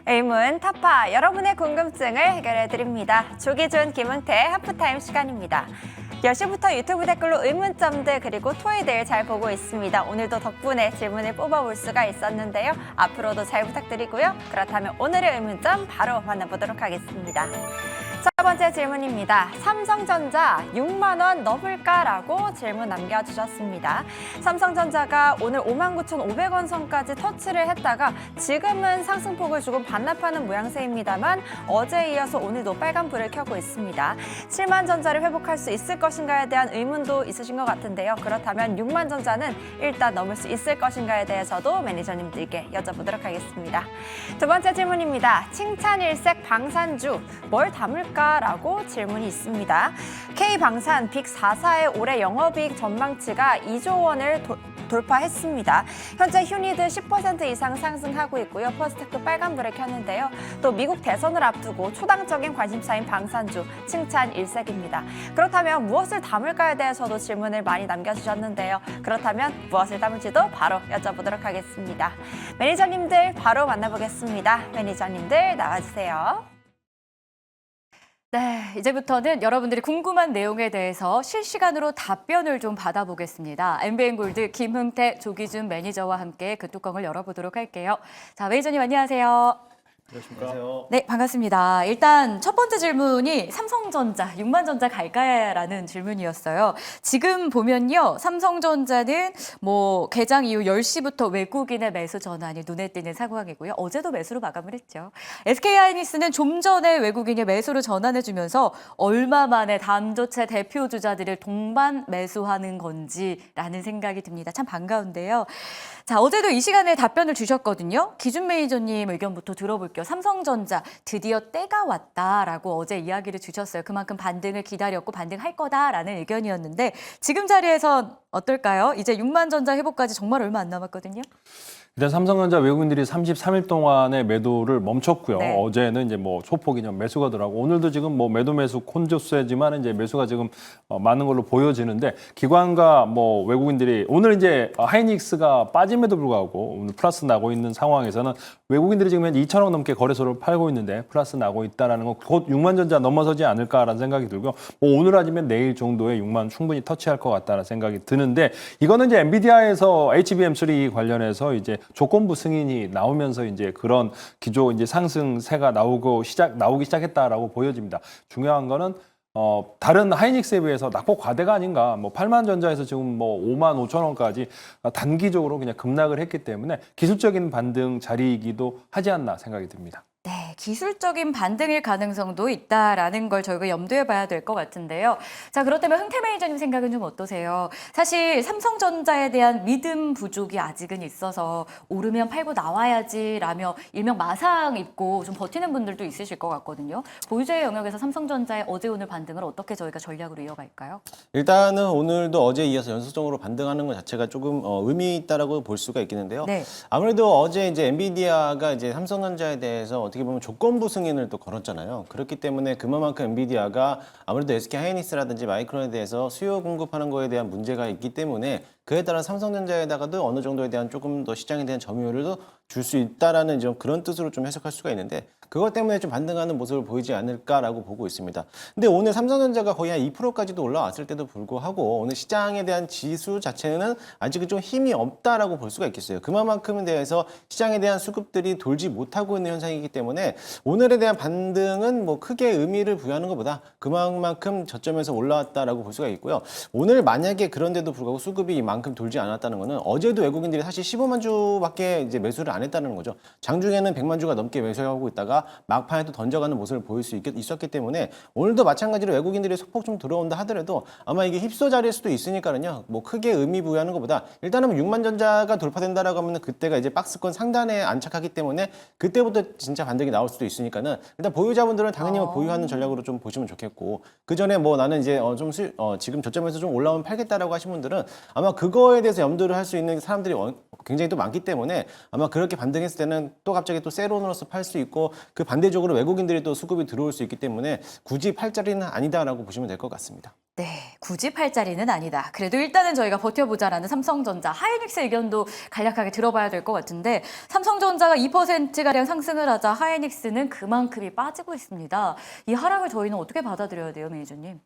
의문 타파 여러분의 궁금증을 해결해 드립니다. 조기준 김흥태 하프타임 시간입니다. 10시부터 유튜브 댓글로 의문점들 그리고 토의들 잘 보고 있습니다. 오늘도 덕분에 질문을 뽑아볼 수가 있었는데요. 앞으로도 잘 부탁드리고요. 그렇다면 오늘의 의문점 바로 만나보도록 하겠습니다. 첫 번째 질문입니다. 삼성전자 6만 원 넘을까라고 질문 남겨주셨습니다. 삼성전자가 오늘 59,500원 선까지 터치를 했다가 지금은 상승폭을 조금 반납하는 모양새입니다만 어제에 이어서 오늘도 빨간불을 켜고 있습니다. 7만 전자를 회복할 수 있을 것인가에 대한 의문도 있으신 것 같은데요. 그렇다면 6만 전자는 일단 넘을 수 있을 것인가에 대해서도 매니저님들께 여쭤보도록 하겠습니다. 두 번째 질문입니다. 칭찬일색 방산주 뭘 담을까? 라고 질문이 있습니다. K방산 빅4사의 올해 영업이익 전망치가 2조 원을 돌파했습니다. 현재 휴니드 10% 이상 상승하고 있고요. 퍼스텍도 빨간불을 켰는데요. 또 미국 대선을 앞두고 초당적인 관심사인 방산주 칭찬 일색입니다. 그렇다면 무엇을 담을까에 대해서도 질문을 많이 남겨주셨는데요. 그렇다면 무엇을 담을지도 바로 여쭤보도록 하겠습니다. 매니저님들 바로 만나보겠습니다. 매니저님들 나와주세요. 네, 이제부터는 여러분들이 궁금한 내용에 대해서 실시간으로 답변을 좀 받아보겠습니다. MBN골드 김흥태, 조기준 매니저와 함께 그 뚜껑을 열어보도록 할게요. 자, 매니저님 안녕하세요. 안녕하세요. 네, 반갑습니다. 일단 첫 번째 질문이 삼성전자, 6만 전자 갈까라는 질문이었어요. 지금 보면요, 삼성전자는 개장 이후 10시부터 외국인의 매수 전환이 눈에 띄는 상황이고요. 어제도 매수로 마감을 했죠. SK하이닉스는 좀 전에 외국인이 매수로 전환해주면서 얼마 만에 반도체 대표 주자들을 동반 매수하는 건지라는 생각이 듭니다. 참 반가운데요. 자, 어제도 이 시간에 답변을 주셨거든요. 기준 매니저님 의견부터 들어볼게요. 삼성전자 드디어 때가 왔다라고 어제 이야기를 주셨어요. 그만큼 반등을 기다렸고 반등할 거다라는 의견이었는데 지금 자리에선 어떨까요? 이제 6만 전자 회복까지 정말 얼마 안 남았거든요. 일단 삼성전자 외국인들이 33일 동안의 매도를 멈췄고요. 네. 어제는 이제 소폭 그냥 매수가 들어가고 오늘도 지금 매수 콘조스지만 이제 매수가 지금 많은 걸로 보여지는데 기관과 외국인들이 오늘 이제 하이닉스가 빠짐에도 불구하고 오늘 플러스 나고 있는 상황에서는 외국인들이 지금 한 2천억 넘게 거래소를 팔고 있는데 플러스 나고 있다라는 건 곧 6만 전자 넘어서지 않을까라는 생각이 들고요. 오늘 아니면 내일 정도에 6만 충분히 터치할 것 같다는 생각이 드는데 이거는 이제 엔비디아에서 HBM3 관련해서 이제 조건부 승인이 나오면서 이제 그런 기조 이제 상승세가 나오기 시작했다라고 보여집니다. 중요한 거는 다른 하이닉스에 비해서 낙폭 과대가 아닌가. 8만 전자에서 지금 5만 5천 원까지 단기적으로 그냥 급락을 했기 때문에 기술적인 반등 자리이기도 하지 않나 생각이 듭니다. 네, 기술적인 반등일 가능성도 있다라는 걸 저희가 염두에 봐야 될 것 같은데요. 자, 그렇다면 흥태 매니저님 생각은 좀 어떠세요? 사실 삼성전자에 대한 믿음 부족이 아직은 있어서 오르면 팔고 나와야지라며 일명 마상 입고 좀 버티는 분들도 있으실 것 같거든요. 보유자의 영역에서 삼성전자의 어제 오늘 반등을 어떻게 저희가 전략으로 이어갈까요? 일단은 오늘도 어제에 이어서 연속적으로 반등하는 것 자체가 조금 의미 있다라고 볼 수가 있겠는데요. 네. 아무래도 어제 이제 엔비디아가 이제 삼성전자에 대해서 어떻게 보면 조건부 승인을 또 걸었잖아요. 그렇기 때문에 그만큼 엔비디아가 아무래도 SK 하이닉스라든지 마이크론에 대해서 수요 공급하는 거에 대한 문제가 있기 때문에 그에 따라 삼성전자에다가도 어느 정도에 대한 조금 더 시장에 대한 점유율을 줄 수 있다라는 좀 그런 뜻으로 좀 해석할 수가 있는데 그것 때문에 좀 반등하는 모습을 보이지 않을까라고 보고 있습니다. 근데 오늘 삼성전자가 거의 한 2%까지도 올라왔을 때도 불구하고 오늘 시장에 대한 지수 자체는 아직은 좀 힘이 없다라고 볼 수가 있겠어요. 그만큼에 대해서 시장에 대한 수급들이 돌지 못하고 있는 현상이기 때문에 오늘에 대한 반등은 크게 의미를 부여하는 것보다 그만큼 저점에서 올라왔다라고 볼 수가 있고요. 오늘 만약에 그런데도 불구하고 수급이 이만큼 돌지 않았다는 거는 어제도 외국인들이 사실 15만 주밖에 이제 매수를 안 했다는 거죠. 장중에는 100만 주가 넘게 매수하고 있다가 막판에 또 던져가는 모습을 보일 수 있었기 때문에 오늘도 마찬가지로 외국인들이 소폭 좀 들어온다 하더라도 아마 이게 휩소 자리일 수도 있으니까는요. 크게 의미 부여하는 것보다 일단은 6만 전자가 돌파된다라고 하면 그때가 이제 박스권 상단에 안착하기 때문에 그때부터 진짜 반등이 나올 수도 있으니까는 일단 보유자분들은 당연히 보유하는 전략으로 좀 보시면 좋겠고 그 전에 나는 이제 지금 저점에서 좀 올라오면 팔겠다라고 하신 분들은 아마 그거에 대해서 염두를 할 수 있는 사람들이 굉장히 또 많기 때문에 아마 그렇게 반등했을 때는 또 갑자기 또 세론으로서 팔 수 있고 그 반대적으로 외국인들이 또 수급이 들어올 수 있기 때문에 굳이 팔 자리는 아니다라고 보시면 될 것 같습니다. 네, 굳이 팔 자리는 아니다. 그래도 일단은 저희가 버텨보자라는 삼성전자, 하이닉스 의견도 간략하게 들어봐야 될 것 같은데 삼성전자가 2%가량 상승을 하자 하이닉스는 그만큼이 빠지고 있습니다. 이 하락을 저희는 어떻게 받아들여야 돼요, 매니저님?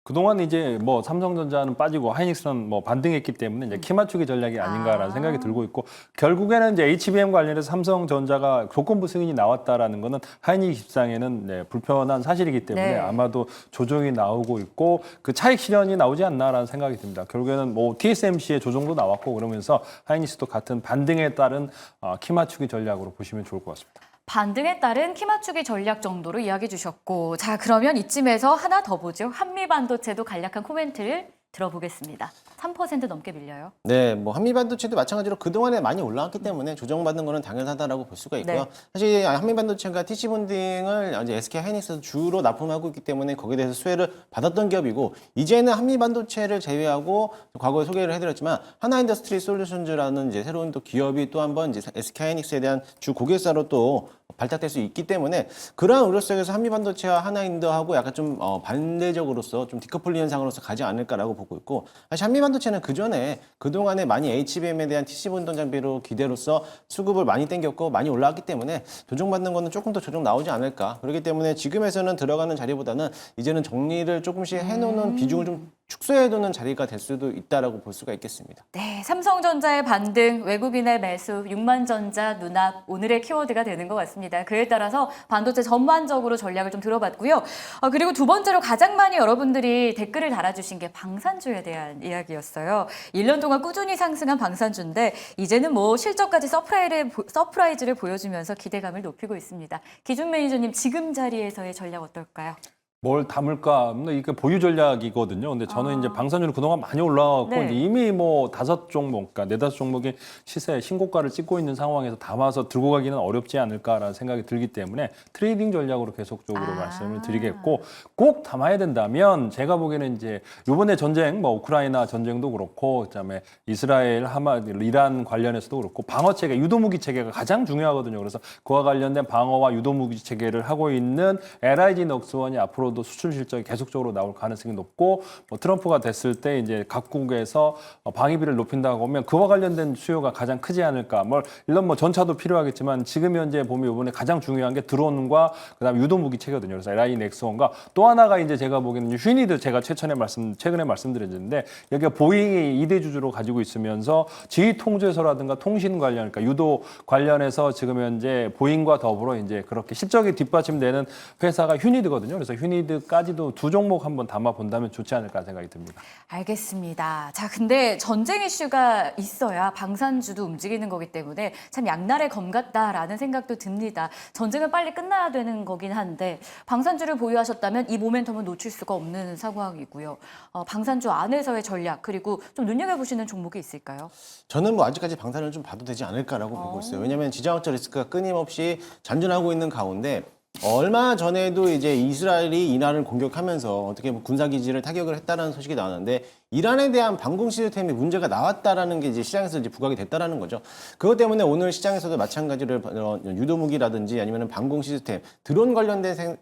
그동안 이제 뭐 삼성전자는 빠지고 하이닉스는 뭐 반등했기 때문에 이제 키 맞추기 전략이 아닌가라는 생각이 들고 있고 결국에는 이제 HBM 관련해서 삼성전자가 조건부 승인이 나왔다라는 거는 하이닉스 입장에는 네, 불편한 사실이기 때문에 네. 아마도 조정이 나오고 있고 그 차익 실현이 나오지 않나라는 생각이 듭니다. 결국에는 뭐 TSMC의 조정도 나왔고 그러면서 하이닉스도 같은 반등에 따른 키 맞추기 전략으로 보시면 좋을 것 같습니다. 반등에 따른 키 맞추기 전략 정도로 이야기해 주셨고 자 그러면 이쯤에서 하나 더 보죠. 한미반도체도 간략한 코멘트를 들어보겠습니다. 3% 넘게 밀려요. 네, 뭐 한미반도체도 마찬가지로 그동안에 많이 올라왔기 때문에 조정받는 거는 당연하다라고 볼 수가 있고요. 네. 사실 한미반도체가 TC본딩을 이제 SK하이닉스에서 주로 납품하고 있기 때문에 거기에 대해서 수혜를 받았던 기업이고 이제는 한미반도체를 제외하고 과거에 소개를 해드렸지만 하나인더스트리 솔루션즈라는 이제 새로운 또 기업이 또 한번 이제 SK하이닉스에 대한 주 고객사로 또 발탁될 수 있기 때문에 그러한 우려 속에서 한미반도체와 하나인더하고 약간 좀 반대적으로서 좀 디커플링 현상으로서 가지 않을까라고 보고 있고 사실 한미반도체는 그전에 그동안에 많이 HBM에 대한 TC본동 장비로 기대로서 수급을 많이 땡겼고 많이 올라왔기 때문에 조정받는 거는 조금 더 조정 나오지 않을까 그렇기 때문에 지금에서는 들어가는 자리보다는 이제는 정리를 조금씩 해놓는 비중을 좀 축소해두는 자리가 될 수도 있다라고 볼 수가 있겠습니다. 네, 삼성전자의 반등, 외국인의 매수, 육만전자, 눈앞 오늘의 키워드가 되는 것 같습니다. 그에 따라서 반도체 전반적으로 전략을 좀 들어봤고요. 그리고 두 번째로 가장 많이 여러분들이 댓글을 달아주신 게 방산주에 대한 이야기였어요. 1년 동안 꾸준히 상승한 방산주인데 이제는 뭐 실적까지 서프라이즈를 보여주면서 기대감을 높이고 있습니다. 기준 매니저님 지금 자리에서의 전략 어떨까요? 뭘 담을까? 이게 보유 전략이거든요. 근데 저는 이제 방산주는 그동안 많이 올라왔고 네. 이제 이미 뭐 5종목, 그러니까 4-5종목이 시세 신고가를 찍고 있는 상황에서 담아서 들고 가기는 어렵지 않을까라는 생각이 들기 때문에 트레이딩 전략으로 계속적으로 말씀을 드리겠고 꼭 담아야 된다면 제가 보기에는 이제 이번에 전쟁, 뭐 우크라이나 전쟁도 그렇고 그다음에 이스라엘, 이란 관련해서도 그렇고 방어 체계, 유도무기 체계가 가장 중요하거든요. 그래서 그와 관련된 방어와 유도무기 체계를 하고 있는 LIG 넉스원이 앞으로 도 수출 실적이 계속적으로 나올 가능성이 높고 뭐 트럼프가 됐을 때 이제 각국에서 방위비를 높인다고 하면 그와 관련된 수요가 가장 크지 않을까. 물론 뭐 전차도 필요하겠지만 지금 현재 보면 이번에 가장 중요한 게 드론과 그다음에 유도무기 체거든요. 그래서 LI 넥스원과 또 하나가 이제 제가 보기에는 휴니드 제가 최근에 말씀드렸는데 여기가 보잉이 2대 주주로 가지고 있으면서 지휘 통제소라든가 통신 관련 그러니까 유도 관련해서 지금 현재 보잉과 더불어 이제 그렇게 실적이 뒷받침되는 회사가 휴니드거든요. 그래서 휴니드까지도 두 종목 한번 담아 본다면 좋지 않을까 생각이 듭니다. 알겠습니다. 자, 근데 전쟁 이슈가 있어야 방산주도 움직이는 거기 때문에 참 양날의 검 같다라는 생각도 듭니다. 전쟁은 빨리 끝나야 되는 거긴 한데 방산주를 보유하셨다면 이 모멘텀은 놓칠 수가 없는 상황이고요. 방산주 안에서의 전략 그리고 좀 눈여겨보시는 종목이 있을까요? 저는 뭐 아직까지 방산을 좀 봐도 되지 않을까라고 보고 있어요. 왜냐하면 지정학적 리스크가 끊임없이 잔존하고 있는 가운데 얼마 전에도 이제 이스라엘이 이란을 공격하면서 어떻게 보면 군사기지를 타격을 했다는 소식이 나왔는데 이란에 대한 방공 시스템이 문제가 나왔다라는 게 이제 시장에서 이제 부각이 됐다라는 거죠. 그것 때문에 오늘 시장에서도 마찬가지로 유도무기라든지 아니면 방공 시스템, 드론 관련된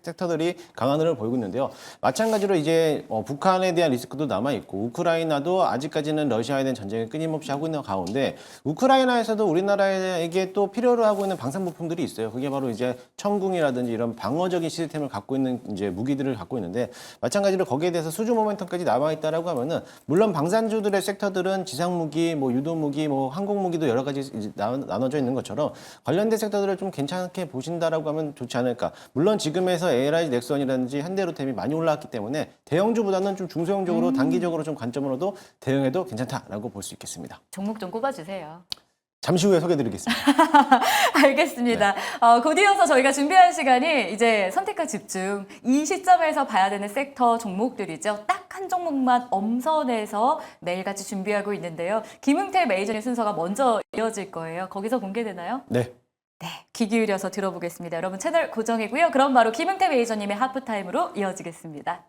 섹터들이 강한 흐름을 보이고 있는데요. 마찬가지로 이제 북한에 대한 리스크도 남아 있고 우크라이나도 아직까지는 러시아에 대한 전쟁을 끊임없이 하고 있는 가운데 우크라이나에서도 우리나라에게 또 필요로 하고 있는 방산 부품들이 있어요. 그게 바로 이제 천궁이라든지 이런 방어적인 시스템을 갖고 있는 이제 무기들을 갖고 있는데 마찬가지로 거기에 대해서 수주 모멘텀까지 남아 있다라고 하면은 물론 방산주들의 섹터들은 지상무기, 뭐 유도무기, 뭐 항공무기도 여러 가지 이제 나눠져 있는 것처럼 관련된 섹터들을 좀 괜찮게 보신다라고 하면 좋지 않을까. 물론 지금에서 LIG 넥슨이라든지 현대로템이 많이 올라왔기 때문에 대형주보다는 좀 중소형적으로 단기적으로 좀 관점으로도 대응해도 괜찮다라고 볼 수 있겠습니다. 종목 좀 꼽아주세요. 잠시 후에 소개해드리겠습니다. 알겠습니다. 곧 이어서 저희가 준비한 시간이 이제 선택과 집중. 이 시점에서 봐야 되는 섹터 종목들이죠. 딱 한 종목만 엄선해서 매일같이 준비하고 있는데요. 김응태 매니저님 순서가 먼저 이어질 거예요. 거기서 공개되나요? 네. 네, 귀 기울여서 들어보겠습니다. 여러분 채널 고정이고요. 그럼 바로 김응태 매니저님의 하프타임으로 이어지겠습니다.